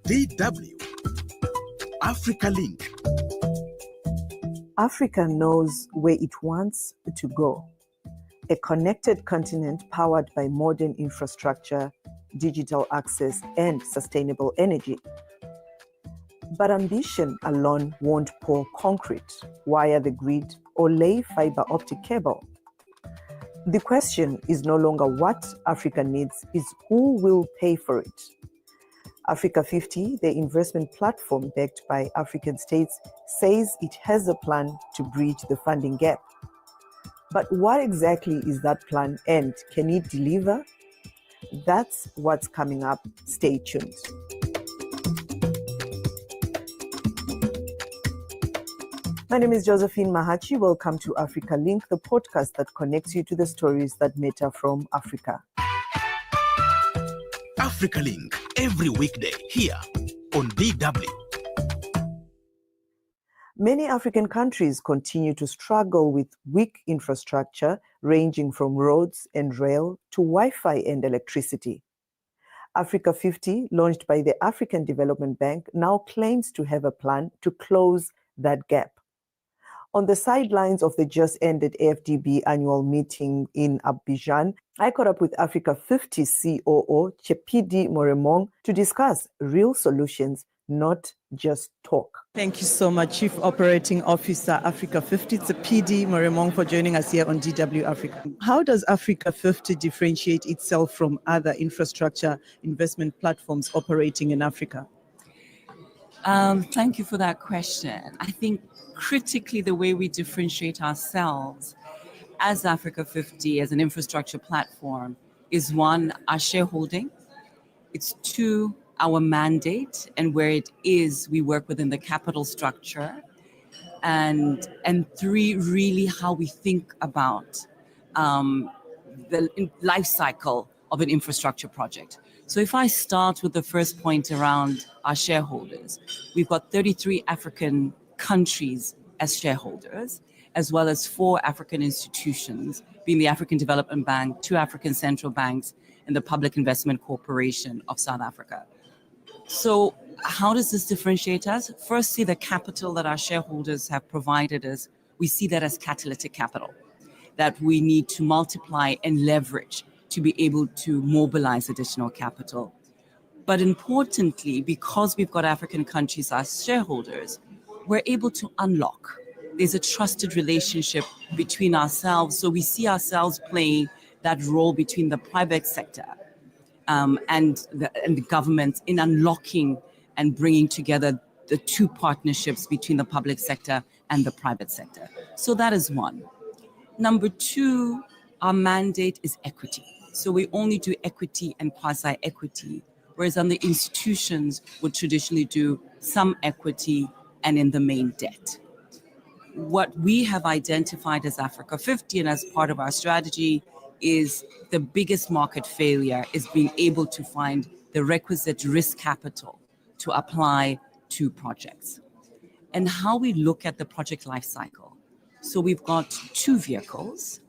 DW Africa Link. Africa knows where it wants to go. A connected continent powered by modern infrastructure, digital access, and sustainable energy. But ambition alone won't pour concrete, wire the grid, or lay fiber optic cable. The question is no longer what Africa needs, is who will pay for it. Africa 50, the investment platform backed by African states, says it has a plan to bridge the funding gap. But what exactly is that plan, and can it deliver? That's what's coming up. Stay tuned. My name is Josey Mahachi. Welcome to Africa Link, the podcast that connects you to the stories that matter from Africa. Africa Link, every weekday here on DW. Many African countries continue to struggle with weak infrastructure, ranging from roads and rail to Wi-Fi and electricity. Africa 50, launched by the African Development Bank, now claims to have a plan to close that gap. On the sidelines of the just-ended AFDB annual meeting in Abidjan, I caught up with Africa 50 COO Tshepidi Moremong to discuss real solutions, not just talk. Thank you so much, Chief Operating Officer, Africa 50, Tshepidi Moremong, for joining us here on DW Africa. How does Africa 50 differentiate itself from other infrastructure investment platforms operating in Africa? Thank you for that question. I think critically the way we differentiate ourselves as Africa 50, as an infrastructure platform, is one, our shareholding. It's two, our mandate and where it is we work within the capital structure. And three, really how we think about the life cycle of an infrastructure project. So if I start with the first point around our shareholders, we've got 33 African countries as shareholders, as well as 4 African institutions, being the African Development Bank, 2 African central banks, and the Public Investment Corporation of South Africa. So how does this differentiate us? Firstly, the capital that our shareholders have provided us, we see that as catalytic capital, that we need to multiply and leverage to be able to mobilize additional capital. But importantly, because we've got African countries as shareholders, we're able to unlock. There's a trusted relationship between ourselves. So we see ourselves playing that role between the private sector and the government in unlocking and bringing together the two partnerships between the public sector and the private sector. So that is one. Number two, our mandate is equity. So we only do equity and quasi-equity, whereas on the institutions would traditionally do some equity and in the main debt. What we have identified as Africa 50 and as part of our strategy is the biggest market failure is being able to find the requisite risk capital to apply to projects. And how we look at the project life cycle. So we've got 2 vehicles.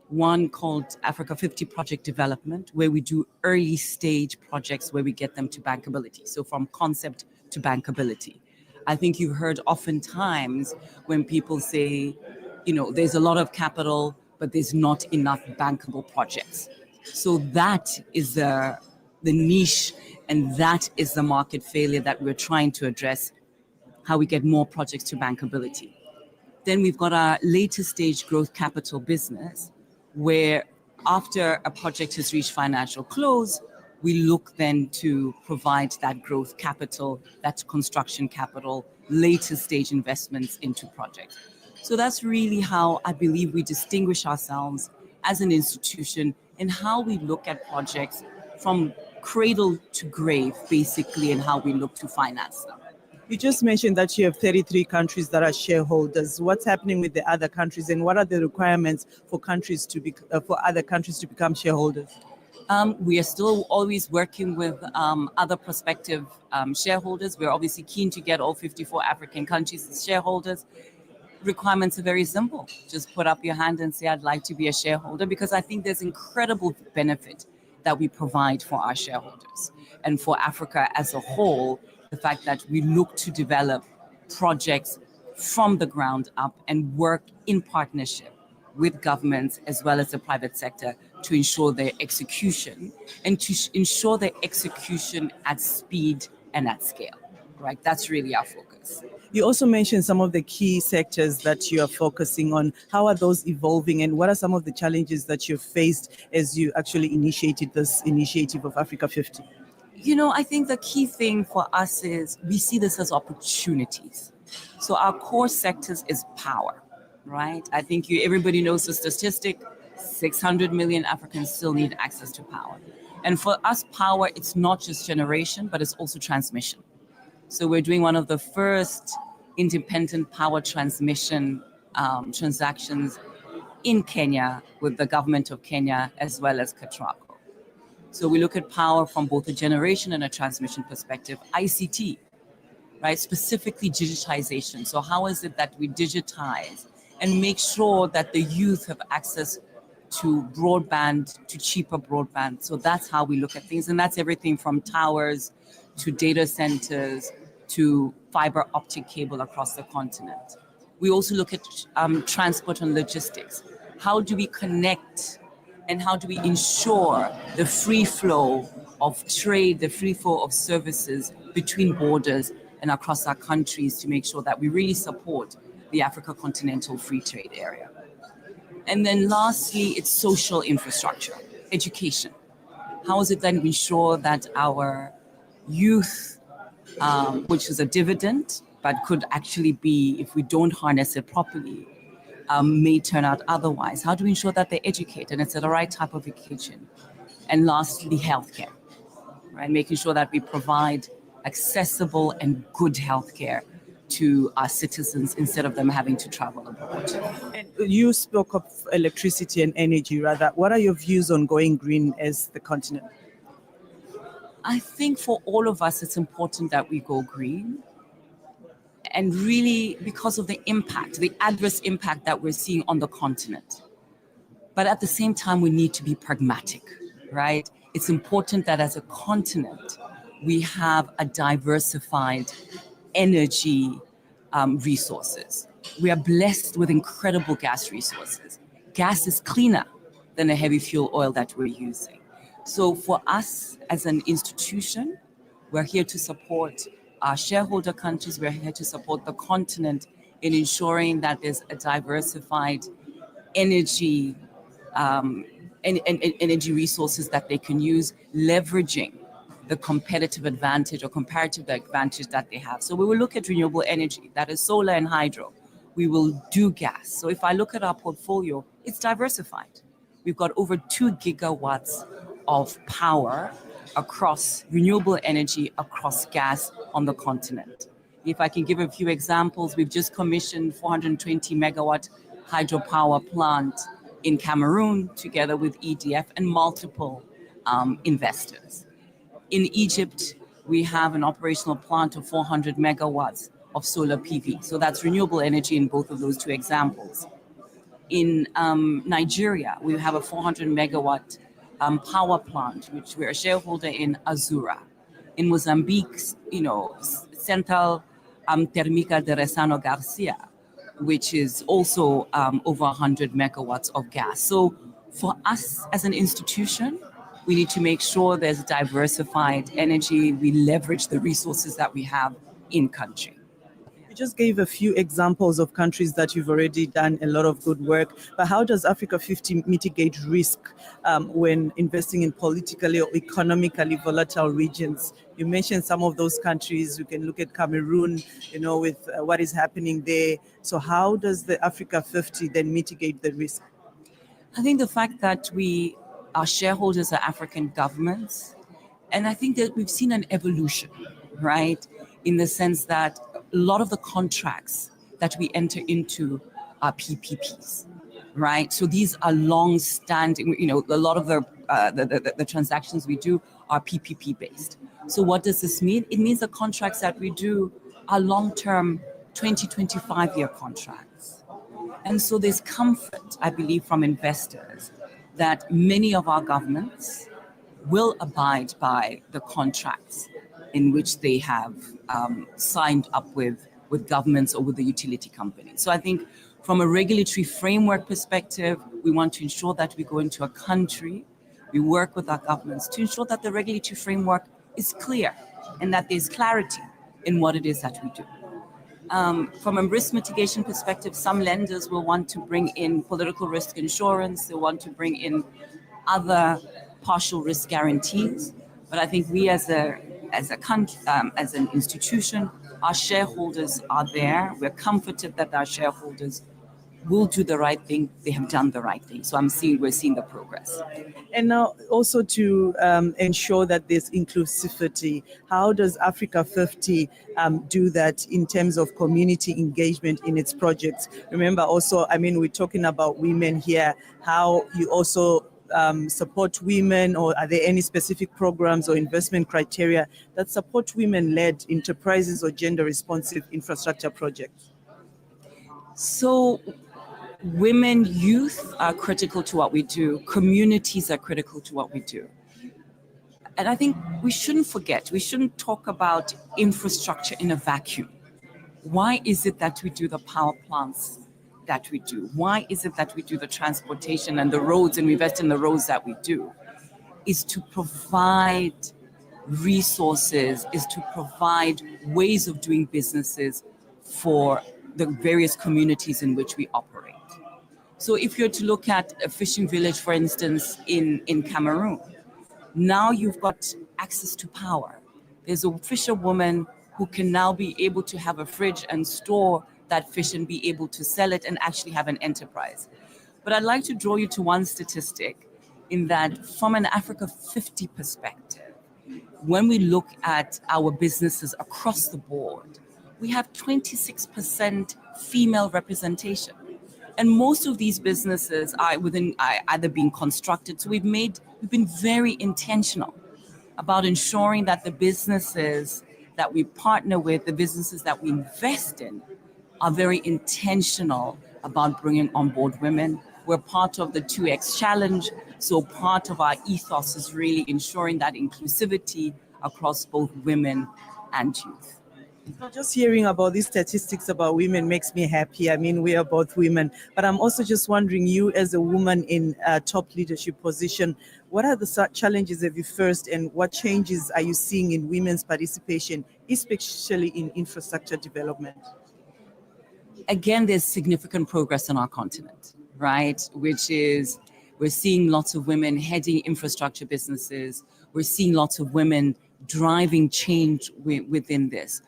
One called Africa 50 Project Development, where we do early stage projects where we get them to bankability. So from concept to bankability. I think you've heard oftentimes when people say, there's a lot of capital, but there's not enough bankable projects. So that is the niche, and that is the market failure that we're trying to address, how we get more projects to bankability. Then we've got our later stage growth capital business, where after a project has reached financial close, we look then to provide that growth capital, that construction capital, later stage investments into projects. So that's really how I believe we distinguish ourselves as an institution in how we look at projects from cradle to grave, basically, and how we look to finance them. You just mentioned that you have 33 countries that are shareholders. What's happening with the other countries, and what are the requirements for other countries to become shareholders? We are still always working with other prospective shareholders. We're obviously keen to get all 54 African countries as shareholders. Requirements are very simple. Just put up your hand and say, I'd like to be a shareholder, because I think there's incredible benefit that we provide for our shareholders and for Africa as a whole the fact that we look to develop projects from the ground up and work in partnership with governments as well as the private sector to ensure their execution and to ensure their execution at speed and at scale, right? That's really our focus. You also mentioned some of the key sectors that you are focusing on. How are those evolving, and what are some of the challenges that you've faced as you actually initiated this initiative of Africa 50? I think the key thing for us is we see this as opportunities. So our core sectors is power, right? I think everybody knows the statistic, 600 million Africans still need access to power. And for us, power, it's not just generation, but it's also transmission. So we're doing one of the first independent power transmission transactions in Kenya with the government of Kenya as well as Katraco. So we look at power from both a generation and a transmission perspective. ICT, right? Specifically digitization. So how is it that we digitize and make sure that the youth have access to broadband, to cheaper broadband? So that's how we look at things. And that's everything from towers to data centers to fiber optic cable across the continent. We also look at transport and logistics. How do we connect and how do we ensure the free flow of trade, the free flow of services between borders and across our countries to make sure that we really support the Africa Continental Free Trade Area? And then lastly, it's social infrastructure, education. How is it that we ensure that our youth, which is a dividend, but could actually be, if we don't harness it properly, may turn out otherwise? How do we ensure that they're educated and it's the right type of education? And lastly, healthcare, right? Making sure that we provide accessible and good healthcare to our citizens instead of them having to travel abroad. And you spoke of electricity and energy, rather. What are your views on going green as the continent? I think for all of us, it's important that we go green. And really, because of the impact, the adverse impact that we're seeing on the continent. But at the same time, we need to be pragmatic, right? It's important that as a continent, we have a diversified energy resources. We are blessed with incredible gas resources. Gas is cleaner than the heavy fuel oil that we're using. So for us as an institution, we're here to support our shareholder countries. We're here to support the continent in ensuring that there's a diversified energy energy resources that they can use, leveraging the competitive advantage or comparative advantage that they have. So we will look at renewable energy, that is solar and hydro. We will do gas. So if I look at our portfolio, it's diversified. We've got over 2 gigawatts of power across renewable energy, across gas on the continent. If I can give a few examples, we've just commissioned 420 megawatt hydropower plant in Cameroon together with EDF and multiple investors. In Egypt, we have an operational plant of 400 megawatts of solar PV. So that's renewable energy in both of those two examples. In Nigeria, we have a 400 megawatt power plant, which we're a shareholder in Azura. In Mozambique, Central Térmica de Resano Garcia, which is also over 100 megawatts of gas. So for us as an institution, we need to make sure there's diversified energy. We leverage the resources that we have in country. You just gave a few examples of countries that you've already done a lot of good work, but how does Africa 50 mitigate risk when investing in politically or economically volatile regions? You mentioned some of those countries. You can look at Cameroon, with what is happening there. So how does the Africa 50 then mitigate the risk? I think the fact that our shareholders are African governments, and I think that we've seen an evolution, right? In the sense that a lot of the contracts that we enter into are PPPs, right? So these are long-standing, a lot of the transactions we do are PPP based. So what does this mean? It means the contracts that we do are long-term 20, 25-year contracts. And so there's comfort, I believe, from investors that many of our governments will abide by the contracts in which they have signed up with governments or with the utility companies. So I think from a regulatory framework perspective, we want to ensure that we go into a country, we work with our governments to ensure that the regulatory framework is clear and that there's clarity in what it is that we do. From a risk mitigation perspective, some lenders will want to bring in political risk insurance, they want to bring in other partial risk guarantees. But I think we as a country, as an institution, our shareholders are there. We're comforted that our shareholders will do the right thing. They have done the right thing. So we're seeing the progress. And now also to ensure that there's inclusivity, how does Africa 50 do that in terms of community engagement in its projects? Remember also, we're talking about women here, how you also support women, or are there any specific programs or investment criteria that support women-led enterprises or gender-responsive infrastructure projects? So women, youth are critical to what we do. Communities are critical to what we do. And I think we shouldn't talk about infrastructure in a vacuum. Why is it that we do the power plants that we do? Why is it that we do the transportation and the roads and we invest in the roads that we do? Is to provide resources, is to provide ways of doing businesses for the various communities in which we operate. So if you're to look at a fishing village, for instance, in Cameroon, now you've got access to power. There's a fisherwoman who can now be able to have a fridge and store that fish and be able to sell it and actually have an enterprise. But I'd like to draw you to one statistic in that from an Africa 50 perspective, when we look at our businesses across the board, we have 26% female representation. And most of these businesses are either being constructed. So we've been very intentional about ensuring that the businesses that we partner with, the businesses that we invest in, are very intentional about bringing on board women. We're part of the 2X challenge. So part of our ethos is really ensuring that inclusivity across both women and youth. So just hearing about these statistics about women makes me happy. We are both women, but I'm also just wondering, you as a woman in a top leadership position, what are the challenges have you faced and what changes are you seeing in women's participation, especially in infrastructure development? Again, there's significant progress on our continent, right? Which is, we're seeing lots of women heading infrastructure businesses. We're seeing lots of women driving change within this.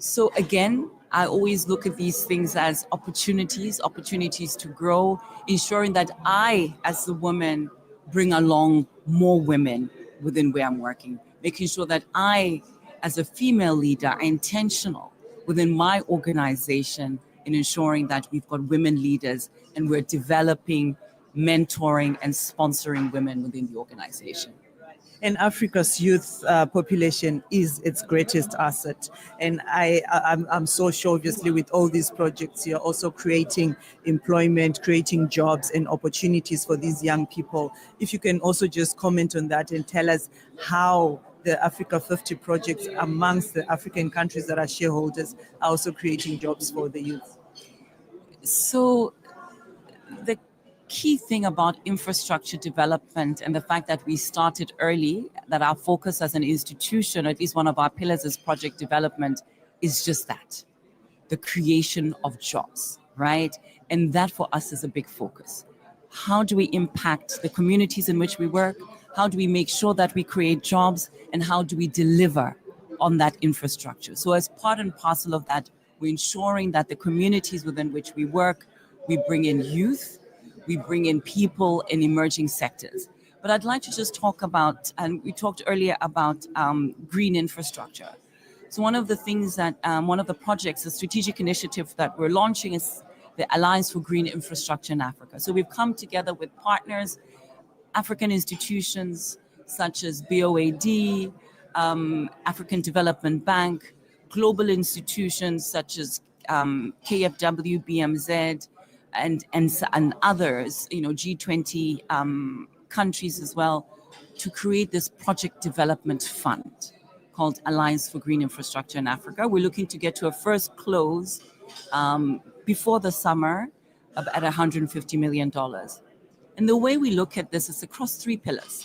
So again, I always look at these things as opportunities to grow, ensuring that I, as a woman, bring along more women within where I'm working, making sure that I, as a female leader, are intentional within my organization in ensuring that we've got women leaders and we're developing, mentoring, and sponsoring women within the organization. And Africa's youth population is its greatest asset. And I'm so sure, obviously, with all these projects, you're also creating employment, creating jobs and opportunities for these young people. If you can also just comment on that and tell us how the Africa 50 projects amongst the African countries that are shareholders are also creating jobs for the youth. So the key thing about infrastructure development and the fact that we started early, that our focus as an institution, or at least one of our pillars is project development, is just that, the creation of jobs, right? And that for us is a big focus. How do we impact the communities in which we work? How do we make sure that we create jobs? And how do we deliver on that infrastructure? So as part and parcel of that, we're ensuring that the communities within which we work, we bring in youth, we bring in people in emerging sectors. But I'd like to just talk about, and we talked earlier about green infrastructure. So one of the things that, one of the projects, the strategic initiative that we're launching is the Alliance for Green Infrastructure in Africa. So we've come together with partners, African institutions such as BOAD, African Development Bank, global institutions such as KfW, BMZ, and others, G20 countries as well, to create this project development fund called Alliance for Green Infrastructure in Africa. We're looking to get to a first close before the summer at $150 million. And the way we look at this is across three pillars.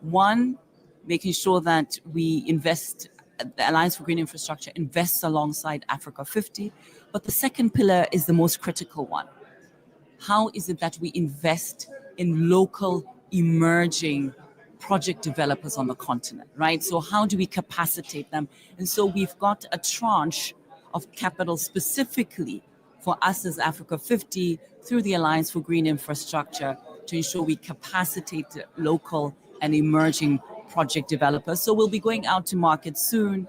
One, making sure that we invest, the Alliance for Green Infrastructure invests alongside Africa 50. But the second pillar is the most critical one. How is it that we invest in local emerging project developers on the continent, right? So how do we capacitate them? And so we've got a tranche of capital specifically for us as Africa 50 through the Alliance for Green Infrastructure to ensure we capacitate local and emerging project developers. So we'll be going out to market soon,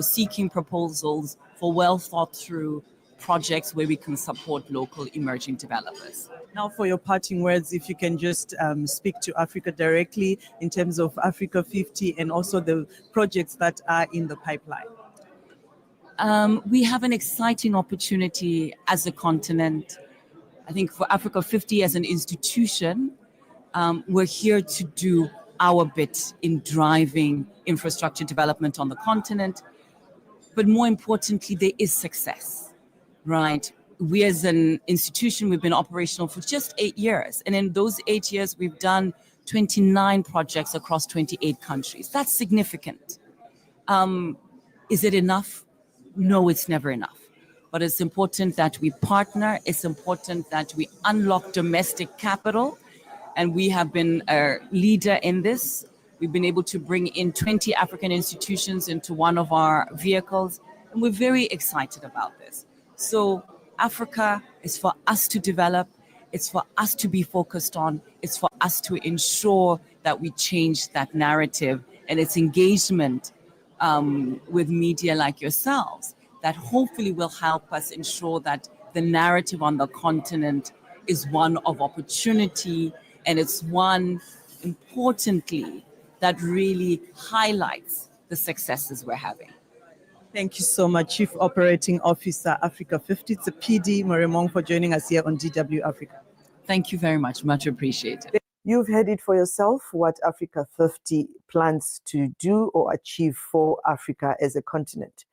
seeking proposals for well thought through projects where we can support local emerging developers. Now, for your parting words, if you can just speak to Africa directly in terms of Africa 50 and also the projects that are in the pipeline. We have an exciting opportunity as a continent. I think for Africa 50 as an institution, we're here to do our bit in driving infrastructure development on the continent. But more importantly, there is success. Right. We as an institution, we've been operational for just 8 years. And in those 8 years, we've done 29 projects across 28 countries. That's significant. Is it enough? No, it's never enough. But it's important that we partner. It's important that we unlock domestic capital. And we have been a leader in this. We've been able to bring in 20 African institutions into one of our vehicles. And we're very excited about this. So Africa is for us to develop, it's for us to be focused on, it's for us to ensure that we change that narrative, and it's engagement with media like yourselves that hopefully will help us ensure that the narrative on the continent is one of opportunity, and it's one, importantly, that really highlights the successes we're having. Thank you so much, Chief Operating Officer, Africa 50, Tshepidi Moremong, for joining us here on DW Africa. Thank you very much. Much appreciated. You've heard it for yourself what Africa 50 plans to do or achieve for Africa as a continent.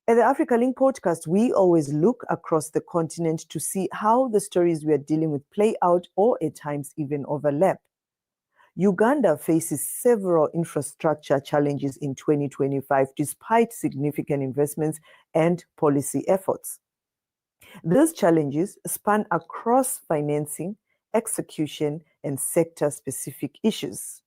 At the Africa Link podcast, we always look across the continent to see how the stories we are dealing with play out or at times even overlap. Uganda faces several infrastructure challenges in 2025 despite significant investments and policy efforts. These challenges span across financing, execution, and sector-specific issues.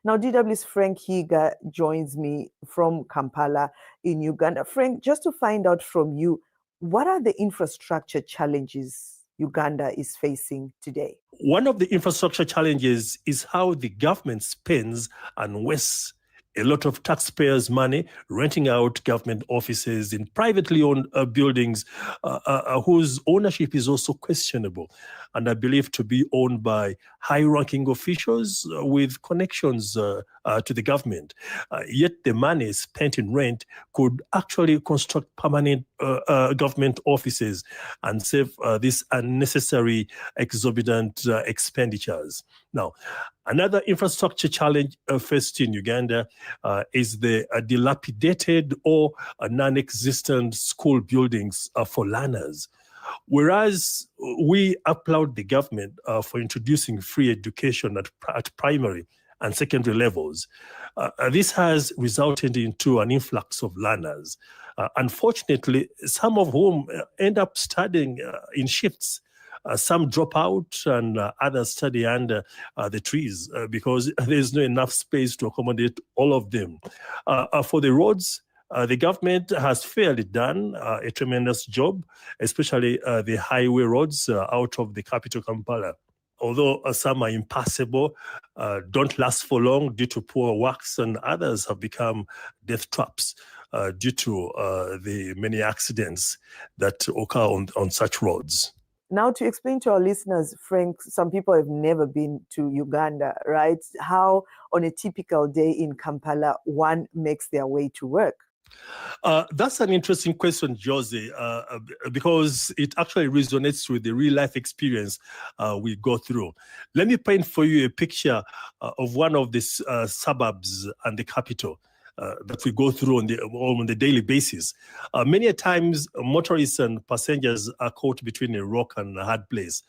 Now, DW's Frank Yiga joins me from Kampala in Uganda. Frank, just to find out from you, what are the infrastructure challenges Uganda is facing today? One of the infrastructure challenges is how the government spends and wastes a lot of taxpayers' money renting out government offices in privately owned buildings whose ownership is also questionable and are believed to be owned by high-ranking officials with connections to the government. Yet the money spent in rent could actually construct permanent government offices and save these unnecessary exorbitant expenditures. Now, another infrastructure challenge faced in Uganda is the dilapidated or non-existent school buildings for learners. Whereas we applaud the government for introducing free education at primary and secondary levels, this has resulted into an influx of learners. Unfortunately, some of whom end up studying in shifts. Some drop out and others study under the trees because there's not enough space to accommodate all of them. For the roads, the government has fairly done a tremendous job, especially the highway roads out of the capital, Kampala. Although some are impassable, don't last for long due to poor works, and others have become death traps due to the many accidents that occur on such roads. Now, to explain to our listeners, Frank, some people have never been to Uganda, right? How on a typical day in Kampala, one makes their way to work? That's an interesting question, Josey, because it actually resonates with the real life experience we go through. Let me paint for you a picture of one of these suburbs and the capital. that we go through on the daily basis. Many a times, motorists and passengers are caught between a rock and a hard place.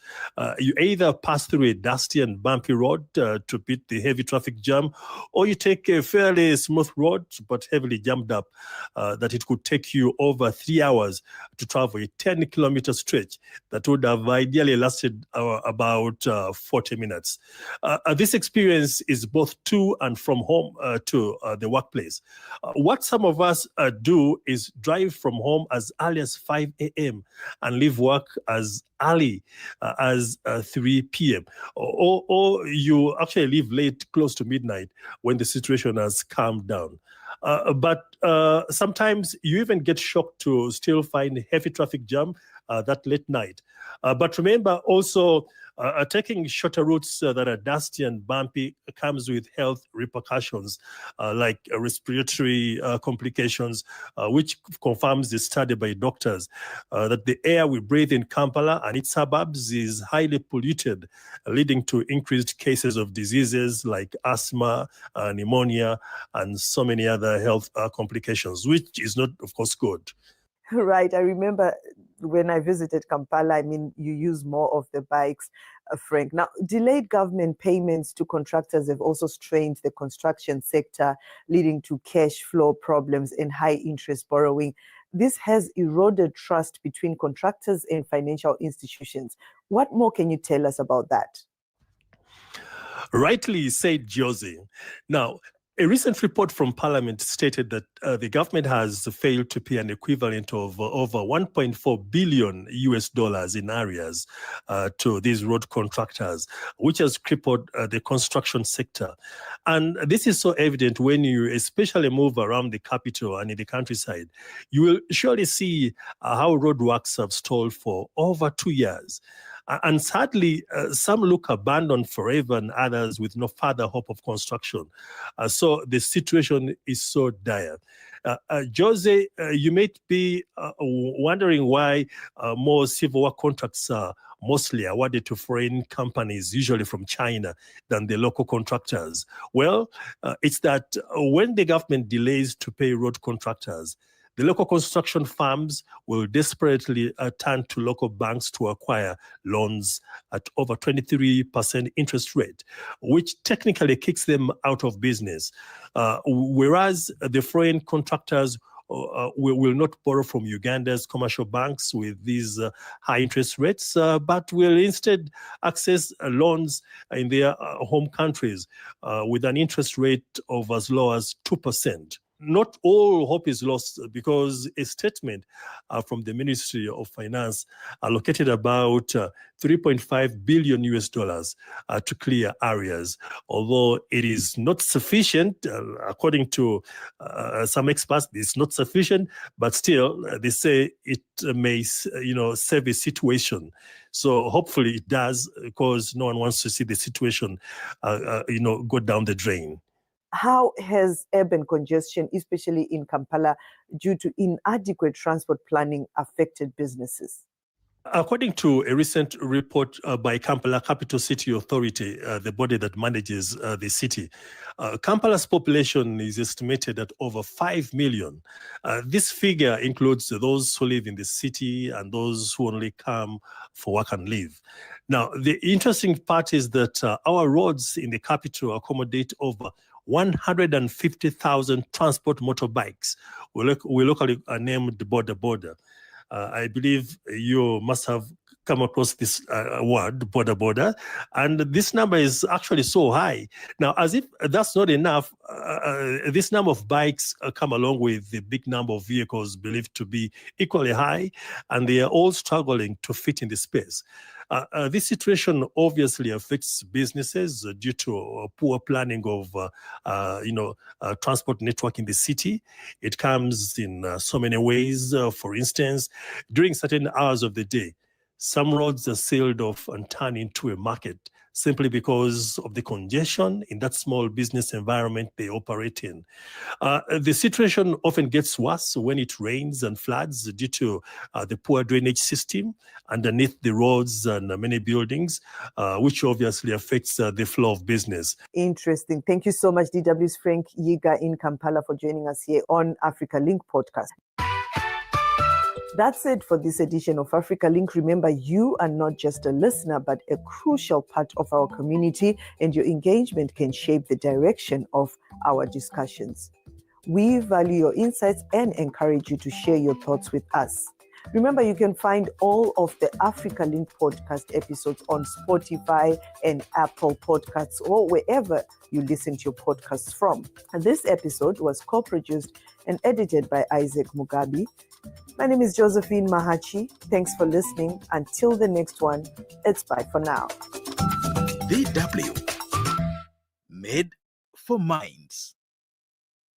You either pass through a dusty and bumpy road to beat the heavy traffic jam, or you take a fairly smooth road but heavily jammed up that it could take you over 3 hours to travel a 10-kilometer stretch that would have ideally lasted about 40 minutes. This experience is both to and from home to the workplace. What some of us do is drive from home as early as 5 a.m. and leave work as early as 3 p.m. Or you actually leave late, close to midnight, when the situation has calmed down. But sometimes you even get shocked to still find heavy traffic jam that late night. But remember also, taking shorter routes that are dusty and bumpy comes with health repercussions like respiratory complications, which confirms the study by doctors that the air we breathe in Kampala and its suburbs is highly polluted, leading to increased cases of diseases like asthma, pneumonia, and so many other health complications, which is not, of course, good. Right. I remember when I visited Kampala, I mean, you use more of the bikes, Frank. Now, delayed government payments to contractors have also strained the construction sector, leading to cash flow problems and high interest borrowing. This has eroded trust between contractors and financial institutions. What more can you tell us about that? Rightly said, Josey. Now, a recent report from Parliament stated that the government has failed to pay an equivalent of over 1.4 billion US dollars in arrears to these road contractors, which has crippled the construction sector. And this is so evident when you especially move around the capital and in the countryside. You will surely see how roadworks have stalled for over 2 years. And sadly, some look abandoned forever and others with no further hope of construction. So the situation is so dire. Josey, you may be wondering why more civil work contracts are mostly awarded to foreign companies, usually from China, than the local contractors. Well, it's that when the government delays to pay road contractors, the local construction firms will desperately turn to local banks to acquire loans at over 23% interest rate, which technically kicks them out of business. Whereas the foreign contractors will not borrow from Uganda's commercial banks with these high interest rates, but will instead access loans in their home countries with an interest rate of as low as 2%. Not all hope is lost because a statement from the Ministry of Finance allocated about 3.5 billion US dollars to clear arrears. Although it is not sufficient, according to some experts, it's not sufficient, but still they say it may, save a situation. So hopefully it does, because no one wants to see the situation, go down the drain. How has urban congestion, especially in Kampala, due to inadequate transport planning, affected businesses? According to a recent report by Kampala Capital City Authority, the body that manages the city, Kampala's population is estimated at over 5 million. This figure includes those who live in the city and those who only come for work and live. Now, the interesting part is that our roads in the capital accommodate over 150,000 transport motorbikes. We locally are named border. I believe you must have come across this word, border, and this number is actually so high. Now, as if that's not enough, this number of bikes come along with the big number of vehicles believed to be equally high, and they are all struggling to fit in the space. This situation obviously affects businesses due to poor planning of, transport network in the city. It comes in so many ways. For instance, during certain hours of the day, some roads are sealed off and turned into a market simply because of the congestion in that small business environment they operate in. The situation often gets worse when it rains and floods due to the poor drainage system underneath the roads and many buildings, which obviously affects the flow of business. Interesting. Thank you so much, DW's Frank Yiga in Kampala, for joining us here on Africa Link podcast. That's it for this edition of Africa Link. Remember, you are not just a listener, but a crucial part of our community, and your engagement can shape the direction of our discussions. We value your insights and encourage you to share your thoughts with us. Remember, you can find all of the Africa Link podcast episodes on Spotify and Apple Podcasts, or wherever you listen to your podcasts from. And this episode was co-produced and edited by Isaac Mugabi. My name is Josey Mahachi. Thanks for listening. Until the next one, it's bye for now. DW. Made for Minds.